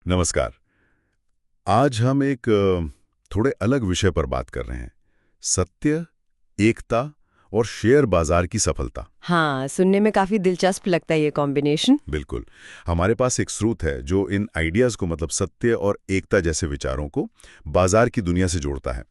नमस्कार। आज हम एक थोड़े अलग विषय पर बात कर रहे हैं। सत्य, एकता और शेयर बाजार की सफलता। हाँ, सुनने में काफी दिलचस्प लगता है ये कॉम्बिनेशन। बिल्कुल। हमारे पास एक स्रोत है जो इन आइडियाज को, मतलब सत्य और एकता जैसे विचारों को बाजार की दुनिया से जोड़ता है।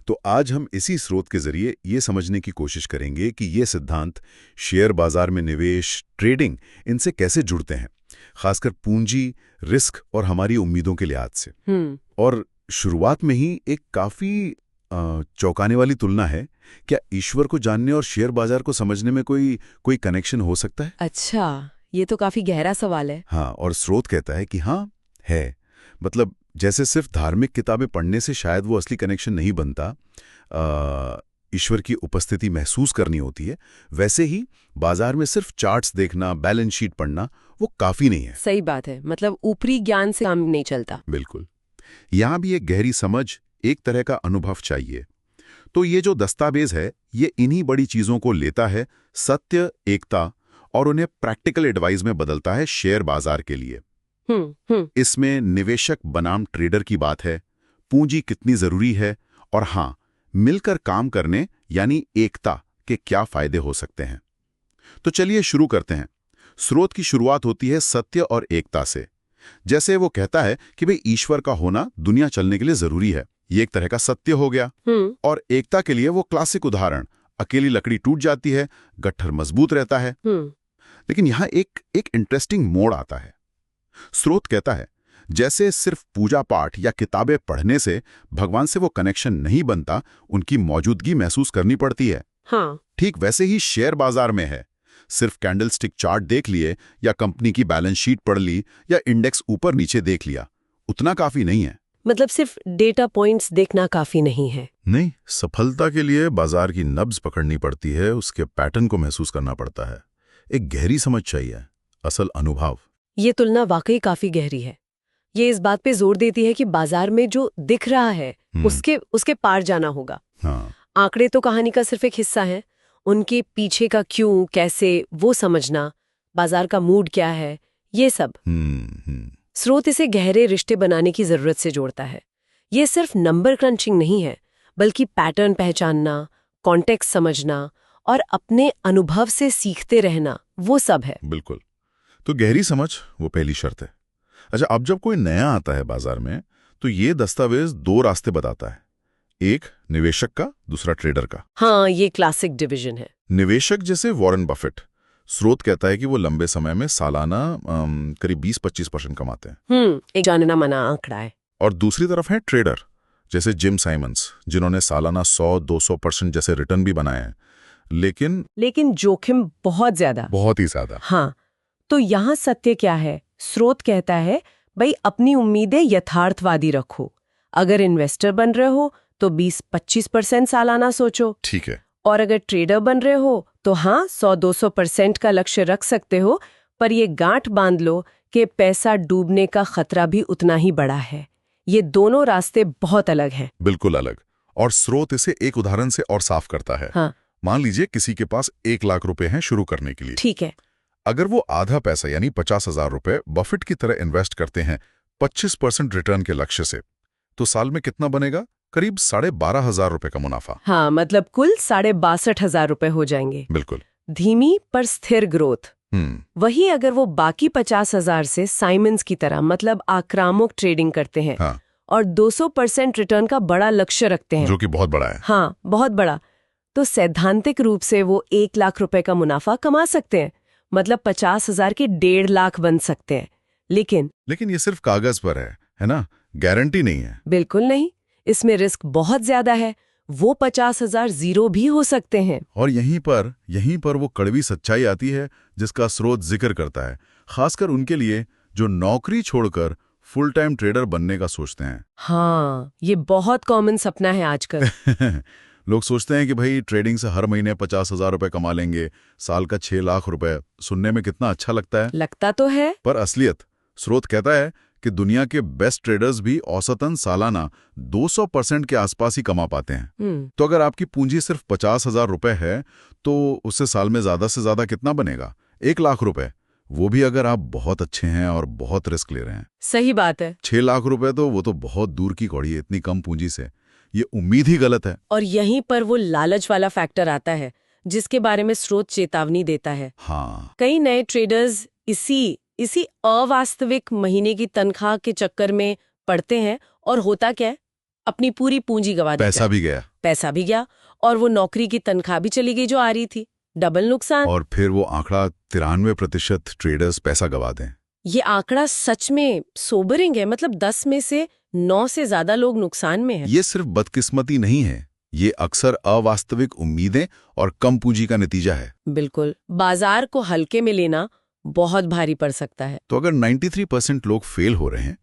तो आज हम इसी स्रोत के जरिए ये समझने की कोशिश करेंगे कि ये सिद्धांत शेयर बाजार में निवेश, ट्रेडिंग, इनसे कैसे जुड़ते हैं, खासकर पूंजी, रिस्क और हमारी उम्मीदों के लिहाज से। और शुरुआत में ही एक काफी चौंकाने वाली तुलना है। क्या ईश्वर को जानने और शेयर बाजार को समझने में कोई कोई कनेक्शन हो सकता है? अच्छा, ये तो काफी गहरा सवाल है। हाँ, और स्रोत कहता है कि हाँ, है। मतलब जैसे सिर्फ धार्मिक किताबें पढ़ने से शायद वो असली कनेक्शन नहीं बनता, ईश्वर की उपस्थिति महसूस करनी होती है, वैसे ही बाजार में सिर्फ चार्ट्स देखना, बैलेंस शीट पढ़ना वो काफी नहीं है। सही बात है, मतलब ऊपरी ज्ञान से काम नहीं चलता। बिल्कुल। यहां भी एक गहरी समझ, एक तरह का अनुभव चाहिए। तो ये जो दस्तावेज है, ये इन्हीं बड़ी चीजों को लेता है, सत्य, एकता, और उन्हें प्रैक्टिकल एडवाइस में बदलता है शेयर बाजार के लिए। इसमें निवेशक बनाम ट्रेडर की बात है, पूंजी कितनी जरूरी है, और हां, मिलकर काम करने यानी एकता के क्या फायदे हो सकते हैं। तो चलिए शुरू करते हैं। स्रोत की शुरुआत होती है सत्य और एकता से। जैसे वो कहता है कि भाई ईश्वर का होना दुनिया चलने के लिए जरूरी है, ये एक तरह का सत्य हो गया। और एकता के लिए वो क्लासिक उदाहरण, अकेली लकड़ी टूट जाती है, गट्ठर मजबूत रहता है। लेकिन यहां एक इंटरेस्टिंग मोड़ आता है। स्रोत कहता है जैसे सिर्फ पूजा पाठ या किताबें पढ़ने से भगवान से वो कनेक्शन नहीं बनता, उनकी मौजूदगी महसूस करनी पड़ती है। हाँ। ठीक वैसे ही शेयर बाजार में है। सिर्फ कैंडलस्टिक चार्ट देख लिए या कंपनी की बैलेंस शीट पढ़ ली या इंडेक्स ऊपर नीचे देख लिया, उतना काफी नहीं है। मतलब सिर्फ डेटा पॉइंट्स देखना काफी नहीं है। नहीं, सफलता के लिए बाजार की नब्ज पकड़नी पड़ती है, उसके पैटर्न को महसूस करना पड़ता है। एक गहरी समझ चाहिए, असल अनुभव। ये तुलना वाकई काफी गहरी है। ये इस बात पे जोर देती है कि बाजार में जो दिख रहा है उसके पार जाना होगा। हाँ। आंकड़े तो कहानी का सिर्फ एक हिस्सा है, उनके पीछे का क्यों, कैसे, वो समझना, बाजार का मूड क्या है, ये सब। स्रोत इसे गहरे रिश्ते बनाने की जरूरत से जोड़ता है। ये सिर्फ नंबर क्रंचिंग नहीं है, बल्कि पैटर्न पहचानना, कॉन्टेक्स्ट समझना और अपने अनुभव से सीखते रहना, वो सब है। बिल्कुल। तो गहरी समझ वो पहली शर्त है। अच्छा, अब जब कोई नया आता है बाजार में, तो ये दस्तावेज दो रास्ते बताता है, एक निवेशक का, दूसरा ट्रेडर का। हाँ, ये क्लासिक डिवीजन है। निवेशक जैसे वॉरेन बफेट, स्रोत कहता है कि वो लंबे समय में सालाना करीब 20-25% कमाते हैं। एक जाने ना माना आंकड़ा है। और दूसरी तरफ है ट्रेडर, जैसे जिम साइमंस, जिन्होंने सालाना 100-200% जैसे रिटर्न भी बनाए हैं, लेकिन जोखिम बहुत ज्यादा। बहुत ही ज्यादा। हाँ, तो यहाँ सत्य क्या है? स्रोत कहता है भाई अपनी उम्मीदें यथार्थवादी रखो। अगर इन्वेस्टर बन रहे हो तो 20-25% सालाना सोचो। ठीक है। और अगर ट्रेडर बन रहे हो तो हाँ, 100-200% का लक्ष्य रख सकते हो, पर ये गांठ बांध लो कि पैसा डूबने का खतरा भी उतना ही बड़ा है। ये दोनों रास्ते बहुत अलग हैं। बिल्कुल अलग। और स्रोत इसे एक उदाहरण से और साफ करता है। हाँ। मान लीजिए किसी के पास 1 लाख रुपए हैं शुरू करने के लिए। ठीक है। अगर वो आधा पैसा यानी 50,000 रुपए बफेट की तरह इन्वेस्ट करते हैं 25% रिटर्न के लक्ष्य से, तो साल में कितना बनेगा? करीब 12,500 रुपए का मुनाफा। हाँ, मतलब कुल 62,500 रुपए हो जाएंगे। बिल्कुल। धीमी पर स्थिर ग्रोथ। वही अगर वो बाकी 50,000 से साइमंस की तरह, मतलब आक्रामक ट्रेडिंग करते हैं। हाँ। और 200% रिटर्न का बड़ा लक्ष्य रखते हैं, जो कि बहुत बड़ा है। हाँ, बहुत बड़ा, तो सैद्धांतिक रूप से वो 1 लाख रुपए का मुनाफा कमा सकते हैं। मतलब 50,000 के 1.5 लाख बन सकते हैं। लेकिन ये सिर्फ कागज पर है ना? गारंटी नहीं है। बिल्कुल नहीं, इसमें रिस्क बहुत ज्यादा है। वो 50,000 जीरो भी हो सकते हैं। और यहीं पर वो कड़वी सच्चाई आती है जिसका स्रोत जिक्र करता है, खासकर उनके लिए जो नौकरी छोड़कर फुल टाइम ट्रेडर बनने का सोचते हैं। हाँ, ये बहुत कॉमन सपना है आजकल। लोग सोचते हैं कि भाई ट्रेडिंग से हर महीने 50,000 रुपए कमा लेंगे, साल का 6 लाख रुपए। सुनने में कितना अच्छा लगता है। लगता तो है, पर असलियत, स्रोत कहता है कि दुनिया के बेस्ट ट्रेडर्स भी औसतन सालाना 200% के आसपास ही कमा पाते हैं। तो अगर आपकी पूंजी सिर्फ 50,000 रुपए है, तो उससे साल में ज्यादा से ज्यादा कितना बनेगा? 1 लाख रुपए। वो भी अगर आप बहुत अच्छे हैं और बहुत रिस्क ले रहे हैं। सही बात है। 6 लाख रुपए तो वो तो बहुत दूर की कौड़ी है, इतनी कम पूंजी से। ये उम्मीद ही गलत है। और यहीं पर वो लालच वाला फैक्टर आता है जिसके बारे में स्रोत चेतावनी देता है। हाँ, कई नए ट्रेडर्स इसी अवास्तविक महीने की तनख्वाह के चक्कर में पड़ते हैं और होता क्या है, अपनी पूरी पूंजी गवा देते हैं। पैसा भी गया और वो नौकरी की तनख्वाह भी चली गई जो आ रही थी। डबल नुकसान। और फिर वो आंकड़ा 93% ट्रेडर्स पैसा गवा दें। ये आंकड़ा सच में सोबरिंग है। मतलब 10 में से 9 से ज्यादा लोग नुकसान में हैं। ये सिर्फ बदकिस्मती नहीं है, ये अक्सर अवास्तविक उम्मीदें और कम पूंजी का नतीजा है। बिल्कुल, बाजार को हल्के में लेना बहुत भारी पड़ सकता है। तो अगर 93% लोग फेल हो रहे हैं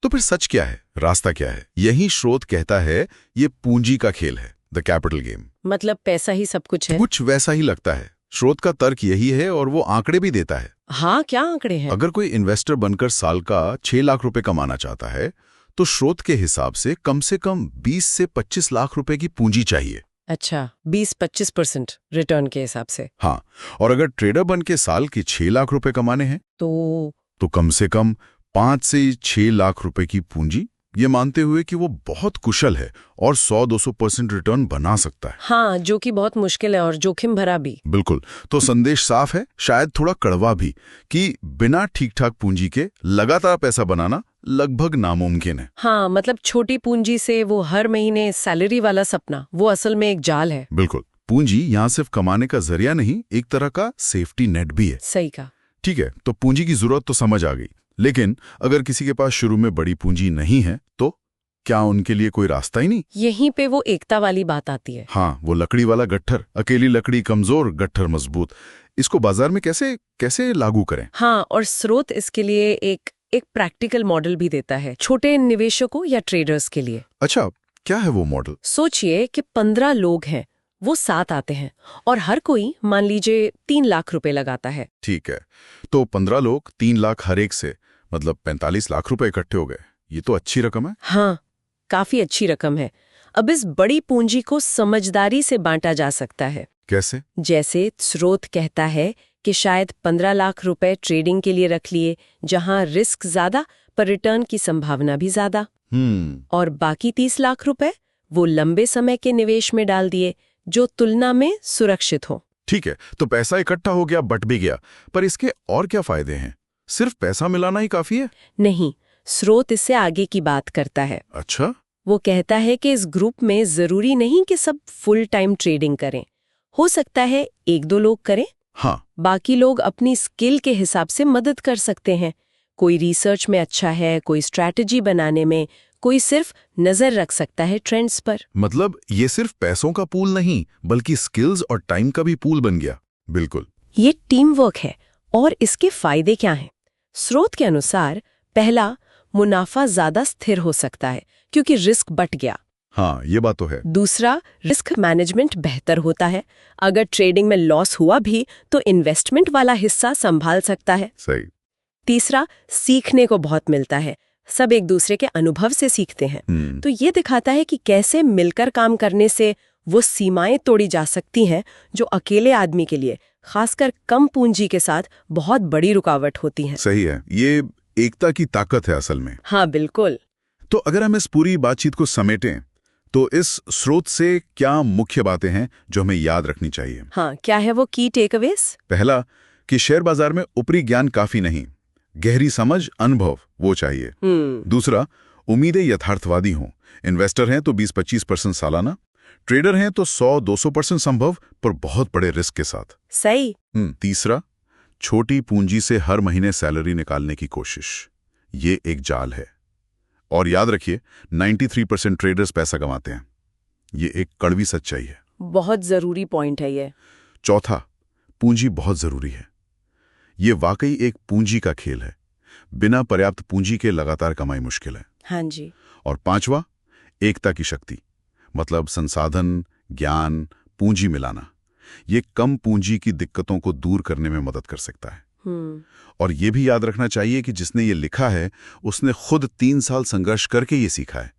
तो फिर सच क्या है, रास्ता क्या है? यही स्रोत कहता है ये पूंजी का खेल है, द कैपिटल गेम। मतलब पैसा ही सब कुछ है। कुछ वैसा ही लगता है। स्रोत का तर्क यही है और वो आंकड़े भी देता है। हाँ, क्या आंकड़े हैं? अगर कोई इन्वेस्टर बनकर साल का 6 लाख रुपए कमाना चाहता है तो स्रोत के हिसाब से कम 20 से 25 लाख रुपए की पूंजी चाहिए। अच्छा, 20-25% रिटर्न के हिसाब से। हाँ, और अगर ट्रेडर बन के साल के 6 लाख रुपए कमाने हैं तो कम से कम 5 से 6 लाख रुपए की पूंजी, ये मानते हुए कि वो बहुत कुशल है और 100-200% रिटर्न बना सकता है। हाँ, जो कि बहुत मुश्किल है और जोखिम भरा भी। बिल्कुल। तो संदेश साफ है, शायद थोड़ा कड़वा भी, कि बिना ठीक ठाक पूंजी के लगातार पैसा बनाना लगभग नामुमकिन है। हाँ, मतलब छोटी पूंजी से वो हर महीने सैलरी वाला सपना, वो असल में एक जाल है। बिल्कुल। पूंजी यहाँ सिर्फ कमाने का जरिया नहीं, एक तरह का सेफ्टी नेट भी है। सही कहा। ठीक है, तो पूंजी की जरूरत तो समझ आ गई, लेकिन अगर किसी के पास शुरू में बड़ी पूंजी नहीं है तो क्या उनके लिए कोई रास्ता ही नहीं? यहीं पे वो एकता वाली बात आती है। हाँ, वो लकड़ी वाला गट्ठर, अकेली लकड़ी कमजोर, गट्ठर मजबूत। इसको बाजार में कैसे लागू करें? हाँ, और स्रोत इसके लिए एक प्रैक्टिकल मॉडल भी देता है छोटे निवेशकों या ट्रेडर्स के लिए। अच्छा, क्या है वो मॉडल? सोचिए कि 15 लोग हैं, वो 7 आते हैं और हर कोई मान लीजिए 3 लाख रुपए लगाता है। ठीक है, तो 15 लोग 3 लाख हर एक से, मतलब 45 लाख रुपए इकट्ठे हो गए। ये तो अच्छी रकम है। हाँ, काफी अच्छी रकम है। अब इस बड़ी पूंजी को समझदारी से बांटा जा सकता है। कैसे? जैसे स्रोत कहता है कि शायद 15 लाख रुपए ट्रेडिंग के लिए रख लिए, जहां रिस्क ज्यादा पर रिटर्न की संभावना भी ज्यादा। और बाकी 30 लाख रुपए वो लंबे समय के निवेश में डाल दिए जो तुलना में सुरक्षित हो। ठीक है, तो पैसा इकट्ठा हो गया, बट भी गया, पर इसके और क्या फायदे हैं? सिर्फ पैसा मिलाना ही काफी है? नहीं, स्रोत इससे आगे की बात करता है। अच्छा? वो कहता है कि इस ग्रुप में जरूरी नहीं कि सब फुल टाइम ट्रेडिंग करें। हो सकता है 1-2 लोग करें। हाँ। बाकी लोग अपनी स्किल के हिसाब से मदद कर सकते हैं। कोई रिसर्च में अच्छा है, कोई स्ट्रैटेजी बनाने में, कोई सिर्फ नजर रख सकता है ट्रेंड्स पर। मतलब ये सिर्फ पैसों का पूल नहीं, बल्कि स्किल्स और टाइम का भी पूल बन गया। बिल्कुल। ये टीम वर्क है। और इसके फायदे क्या हैं? स्रोत के अनुसार पहला, मुनाफा ज्यादा स्थिर हो सकता है क्योंकि रिस्क बट गया। हाँ, ये बात तो है। दूसरा, रिस्क मैनेजमेंट बेहतर होता है। अगर ट्रेडिंग में लॉस हुआ भी तो इन्वेस्टमेंट वाला हिस्सा संभाल सकता है। सही। तीसरा, सीखने को बहुत मिलता है। सब एक दूसरे के अनुभव से सीखते हैं। तो ये दिखाता है कि कैसे मिलकर काम करने से वो सीमाएं तोड़ी जा सकती हैं जो अकेले आदमी के लिए, खासकर कम पूंजी के साथ, बहुत बड़ी रुकावट होती हैं। सही है, ये एकता की ताकत है असल में। हाँ, बिल्कुल। तो अगर हम इस पूरी बातचीत को समेटें तो इस स्रोत से क्या मुख्य बातें हैं जो हमें याद रखनी चाहिए? हाँ, क्या है वो की टेकअवेज? पहला, कि शेयर बाजार में ऊपरी ज्ञान काफी नहीं, गहरी समझ, अनुभव वो चाहिए। दूसरा, उम्मीदें यथार्थवादी हों। इन्वेस्टर हैं तो 20-25% सालाना, ट्रेडर हैं तो 100-200% संभव पर बहुत बड़े रिस्क के साथ। सही। तीसरा, छोटी पूंजी से हर महीने सैलरी निकालने की कोशिश, ये एक जाल है। और याद रखिए, 93% ट्रेडर्स पैसा कमाते हैं। ये एक कड़वी सच्चाई है। बहुत जरूरी पॉइंट है ये। चौथा, पूंजी बहुत जरूरी है। ये वाकई एक पूंजी का खेल है। बिना पर्याप्त पूंजी के लगातार कमाई मुश्किल है। हाँ जी। और पांचवा, एकता की शक्ति, मतलब संसाधन, ज्ञान, पूंजी मिलाना। ये कम पूंजी की दिक्कतों को दूर करने में मदद कर सकता है। और ये भी याद रखना चाहिए कि जिसने ये लिखा है उसने खुद 3 साल संघर्ष करके ये सीखा है।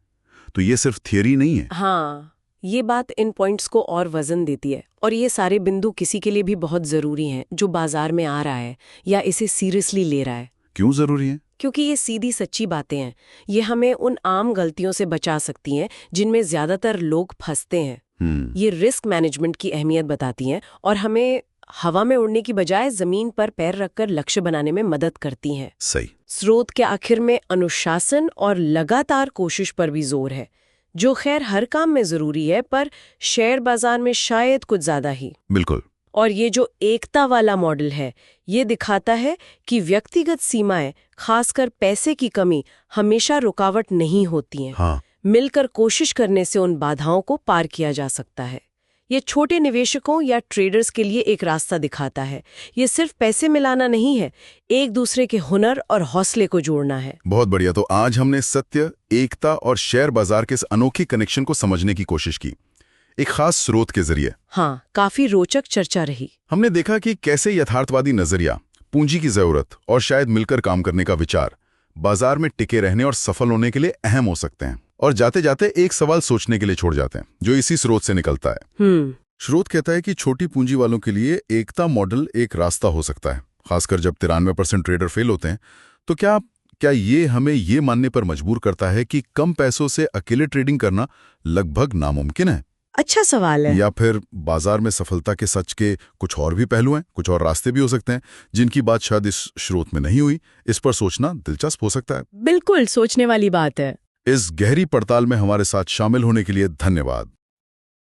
तो ये सिर्फ थियरी नहीं है। हाँ, ये बात इन पॉइंट्स को और वजन देती है, और ये सारे बिंदु किसी के लिए भी बहुत ज़रूरी हैं जो बाजार में आ रहा है या इसे सीरियसली ले रहा है। क्यों ज़रूरी है? क्योंकि ये सीधी सच्ची बातें हैं। ये हमें उन आम गलतियों से बचा सकती हैं जिनमें ज़्यादातर लोग फंसते हैं। ये रिस्क मैनेजमेंट की अहमियत बताती हैं और हमें हवा में उड़ने की बजाय ज़मीन पर पैर रखकर लक्ष्य बनाने में मदद करती हैं। सही। स्रोत के आखिर में अनुशासन और लगातार कोशिश पर भी जोर है, जो खैर हर काम में ज़रूरी है, पर शेयर बाजार में शायद कुछ ज़्यादा ही। बिल्कुल। और ये जो एकता वाला मॉडल है, ये दिखाता है कि व्यक्तिगत सीमाएं, खासकर पैसे की कमी, हमेशा रुकावट नहीं होती हैं। हाँ। मिलकर कोशिश करने से उन बाधाओं को पार किया जा सकता है। ये छोटे निवेशकों या ट्रेडर्स के लिए एक रास्ता दिखाता है। ये सिर्फ पैसे मिलाना नहीं है, एक दूसरे के हुनर और हौसले को जोड़ना है। बहुत बढ़िया। तो आज हमने सत्य, एकता और शेयर बाजार के इस अनोखे कनेक्शन को समझने की कोशिश की, एक खास स्रोत के जरिए। हाँ, काफी रोचक चर्चा रही। हमने देखा कि कैसे यथार्थवादी नजरिया, पूंजी की जरूरत और शायद मिलकर काम करने का विचार बाजार में टिके रहने और सफल होने के लिए अहम हो सकते हैं। और जाते जाते एक सवाल सोचने के लिए छोड़ जाते हैं, जो इसी स्रोत से निकलता है। स्रोत कहता है कि छोटी पूंजी वालों के लिए एकता मॉडल एक रास्ता हो सकता है, खासकर जब 93% ट्रेडर फेल होते हैं। तो क्या ये हमें ये मानने पर मजबूर करता है कि कम पैसों से अकेले ट्रेडिंग करना लगभग नामुमकिन है? अच्छा सवाल है। या फिर बाजार में सफलता के सच के कुछ और भी पहलू हैं, कुछ और रास्ते भी हो सकते हैं जिनकी बात शायद इस स्रोत में नहीं हुई? इस पर सोचना दिलचस्प हो सकता है। बिल्कुल सोचने वाली बात है। इस गहरी पड़ताल में हमारे साथ शामिल होने के लिए धन्यवाद।